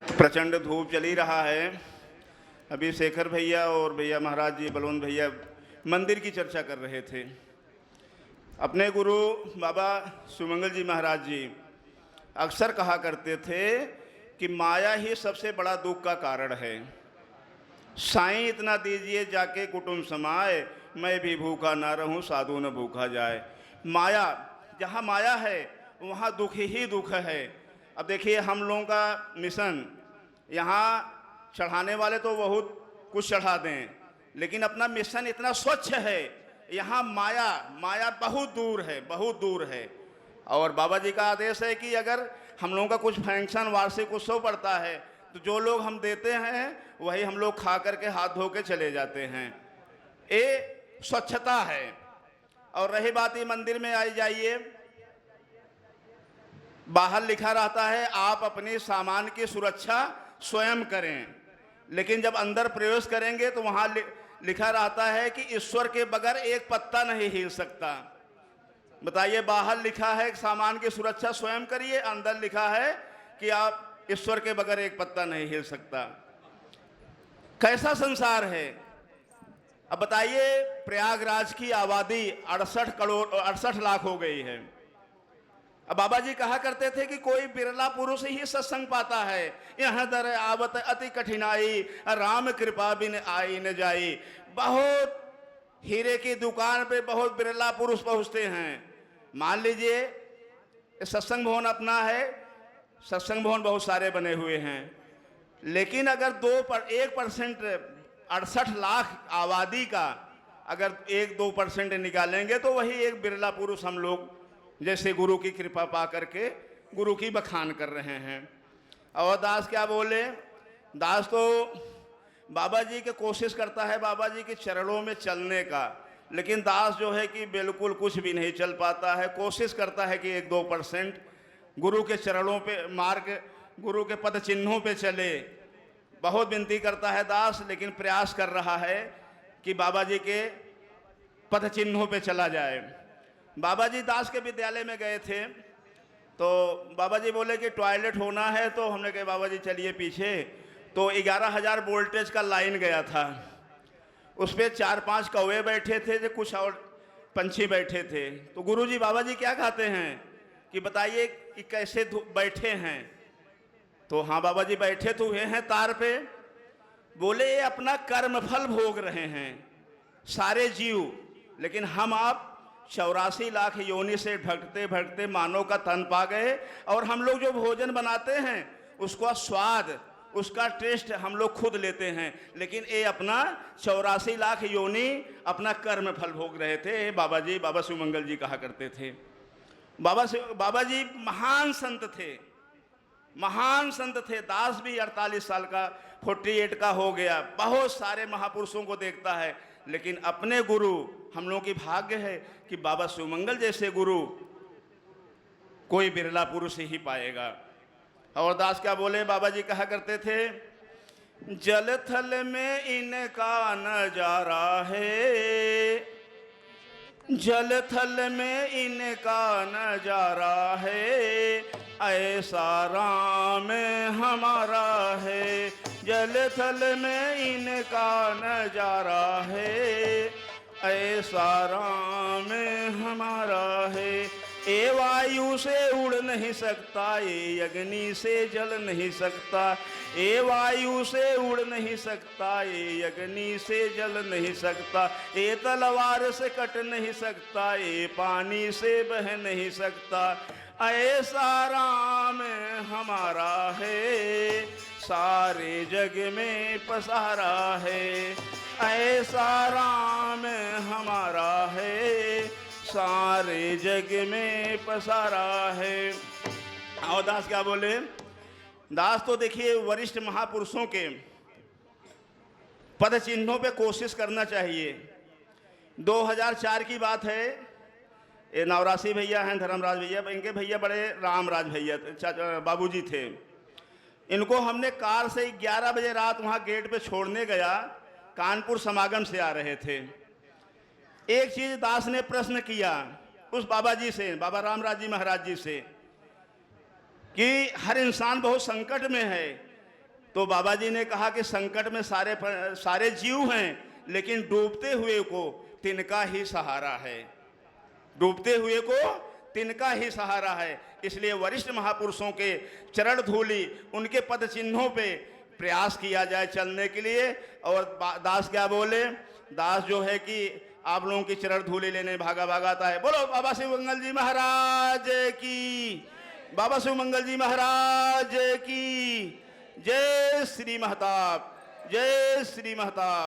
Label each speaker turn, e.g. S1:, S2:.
S1: प्रचंड धूप चली रहा है। अभी शेखर भैया और भैया महाराज जी, बलवंत भैया मंदिर की चर्चा कर रहे थे। अपने गुरु बाबा सुमंगल जी महाराज जी अक्सर कहा करते थे कि माया ही सबसे बड़ा दुख का कारण है। साईं इतना दीजिए जाके कुटुंब समाए, मैं भी भूखा ना रहूं साधु न भूखा जाए। माया, जहाँ माया है वहाँ दुख ही दुख है। अब देखिए हम लोगों का मिशन, यहाँ चढ़ाने वाले तो बहुत कुछ चढ़ा दें, लेकिन अपना मिशन इतना स्वच्छ है, यहाँ माया माया बहुत दूर है, बहुत दूर है। और बाबा जी का आदेश है कि अगर हम लोगों का कुछ फंक्शन, वार्षिक उत्सव पड़ता है, तो जो लोग हम देते हैं वही हम लोग खा करके हाथ धो के चले जाते हैं। ये स्वच्छता है। और रही बात ये मंदिर में आई जाइए, बाहर लिखा रहता है आप अपने सामान की सुरक्षा स्वयं करें, लेकिन जब अंदर प्रवेश करेंगे तो वहाँ लिखा रहता है कि ईश्वर के बगैर एक पत्ता नहीं हिल सकता। बताइए, बाहर लिखा है सामान की सुरक्षा स्वयं करिए, अंदर लिखा है कि आप ईश्वर के बगैर एक पत्ता नहीं हिल सकता। कैसा संसार है। अब बताइए, प्रयागराज की आबादी 68 लाख हो गई है। अब बाबा जी कहा करते थे कि कोई बिरला पुरुष ही सत्संग पाता है। यह दर आवत अति कठिनाई, राम कृपा बिन आई न जाई। बहुत हीरे की दुकान पे बहुत बिरला पुरुष पहुंचते हैं। मान लीजिए सत्संग भवन अपना है, सत्संग भवन बहुत सारे बने हुए हैं, लेकिन अगर 1% 68 लाख आबादी का अगर 1-2% निकालेंगे तो वही एक बिरला पुरुष हम लोग जैसे गुरु की कृपा पा करके गुरु की बखान कर रहे हैं। और दास क्या बोले, दास तो बाबा जी के कोशिश करता है बाबा जी के चरणों में चलने का, लेकिन दास जो है कि बिल्कुल कुछ भी नहीं चल पाता है। कोशिश करता है कि 1-2% गुरु के चरणों पे, मार्ग गुरु के पद चिन्हों पे चले। बहुत विनती करता है दास, लेकिन प्रयास कर रहा है कि बाबा जी के पद चिन्हों पे चला जाए। बाबा जी दास के विद्यालय में गए थे, तो बाबा जी बोले कि टॉयलेट होना है, तो हमने कहा बाबा जी चलिए पीछे। तो 11,000 वोल्टेज का लाइन गया था, उस पर 4-5 कौवे बैठे थे, जो कुछ और पंछी बैठे थे। तो गुरुजी बाबा जी क्या कहते हैं कि बताइए कि कैसे बैठे हैं। तो हाँ बाबा जी बैठे तो हुए हैं तार पे। बोले ये अपना कर्म फल भोग रहे हैं सारे जीव, लेकिन हम आप 84 लाख योनि से भटकते भटकते मानव का तन पा गए। और हम लोग जो भोजन बनाते हैं उसका स्वाद, उसका टेस्ट हम लोग खुद लेते हैं, लेकिन ये अपना 84 लाख योनि अपना कर्म फल भोग रहे थे। बाबा जी, बाबा सुमंगल जी कहा करते थे। बाबा जी महान संत थे, महान संत थे। दास भी 48 साल का, 48 का हो गया। बहुत सारे महापुरुषों को देखता है, लेकिन अपने गुरु, हम लोगों की भाग्य है कि बाबा सुमंगल जैसे गुरु कोई बिरला पुरुष ही पाएगा। और दास क्या बोले, बाबा जी कहा करते थे जल थल में इनका नजारा है, जल थल में इनका नजारा है, ऐसा राम हमारा है। जल थल में इनका नजारा है, ऐसा राम हमारा है। ए वायु से उड़ नहीं सकता, ए अग्नि से जल नहीं सकता, ए वायु से उड़ नहीं सकता, ए अग्नि से जल नहीं सकता, ए तलवार से कट नहीं सकता, ए पानी से बह नहीं सकता, ऐसा राम हमारा है, सारे जग में पसारा है। ऐसा राम हमारा है, सारे जग में पसारा है। और दास क्या बोले, दास तो देखिए वरिष्ठ महापुरुषों के पद चिन्हों पे कोशिश करना चाहिए। 2004 की बात है, ये नवरासी भैया हैं, धर्मराज भैया, इनके भैया बड़े रामराज भैया बाबूजी थे। इनको हमने कार से 11 बजे रात वहाँ गेट पे छोड़ने गया, कानपुर समागम से आ रहे थे। एक चीज दास ने प्रश्न किया उस बाबा जी से, बाबा रामराज जी महाराज जी से, कि हर इंसान बहुत संकट में है, तो बाबा जी ने कहा कि संकट में सारे जीव हैं, लेकिन डूबते हुए को तिनका ही सहारा है, डूबते हुए को तिनका ही सहारा है। इसलिए वरिष्ठ महापुरुषों के चरण धूलि, उनके पद चिन्हों पे प्रयास किया जाए चलने के लिए। और दास क्या बोले, दास जो है कि आप लोगों की चरण धूलि लेने भागा भागाता है। बोलो बाबा शिव मंगल जी महाराज की, बाबा शिव मंगल जी महाराज की जय। श्री महताब, जय श्री महताब।